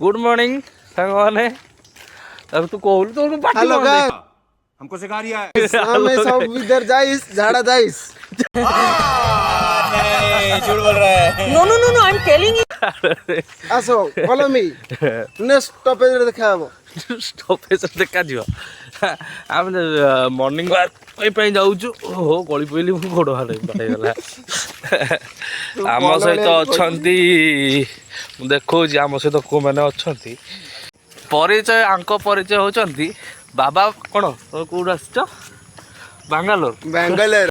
Good morning सांग माने अब तू कहू तो हेलो गाइस हमको सिखा रिया है मैं सब इधर जाइस झाड़ा जाइस नहीं झूठ बोल रहा है No, no, no, no, I'm telling you. आसो फॉलो मी नेक्स्ट स्टॉपेज रे देखा हबो स्टॉपेज देखा जियो आम मॉर्निंग वॉक पे जाऊछु हो गली पइली मु गोड़ हाले गला आम सहित अछंती देखो जी आम सहित को माने अछंती परिचय आंक परिचय होचंती बाबा कोन कोड आछछ बांगालोर बेंगलोर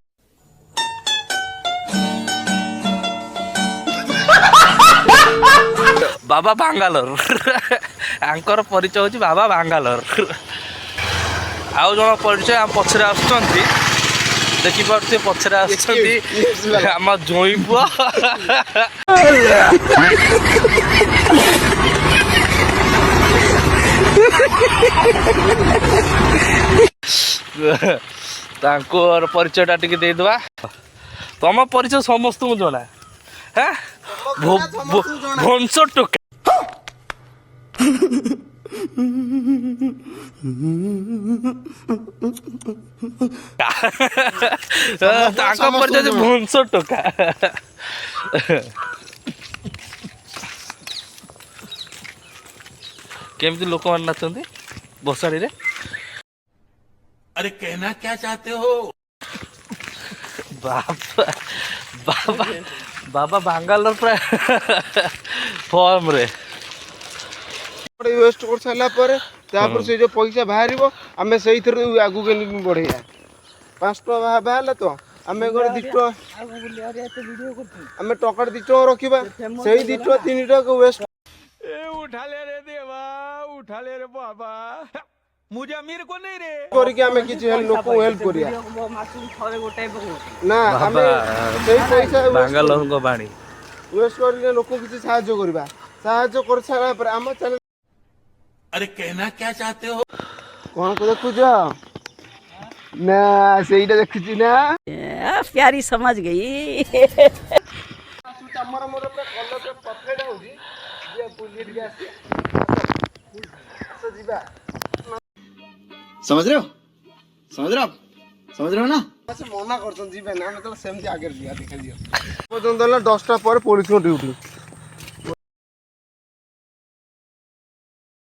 बाबा बांगालोर आंकर परिचय होची बाबा बांगालोर आउ जन परिचय आम पछरे आछंती देखि पारते पछरे आछंती आम जोई पुआ तांकोर परिचय टा टिके दे दवा तम परिचय समस्त मु जना हैं भंस टोका तांको परिचय भंस टोका केमती लोक मान नाचंती बसाड़ी रे अरे कहना क्या चाहते हो बाबा बाबा बाबा बांगालोर प्राय फॉर्म रे वेस्ट कर साला पर तापर से जो पैसा बाहरिबो हमें सही थर आगु के बढ़िया 5 टका बाहरला तो हमें घर 2 टका हमें टका 2 टका रखिबा सही 2 टका 3 टका वेस्ट उठा ले रे देवा उठा ले रे बाबा मुझे अमीर को नहीं रे करी के हमें किछ हेल्प लोक हेल्प करिया ना हमें सही पैसा बांगालोर को बाणी वेस्ट करले लोक किछ सहायता करबा सहायता कर सारा पर हम चैनल अरे कहना क्या चाहते हो कोन को देखु जा ना सेईटा देखछि ना प्यारी समझ गई. हमर मोर पे कलर पे परफेक्ट होजी जे बुलेट गैस से जीवा समझ रहे हो ना अच्छा मना करछन जीवे ना मतलब सेमती आगे लिया देखा दियो पर्यंत 10टा पर पुलिस को ड्यूटी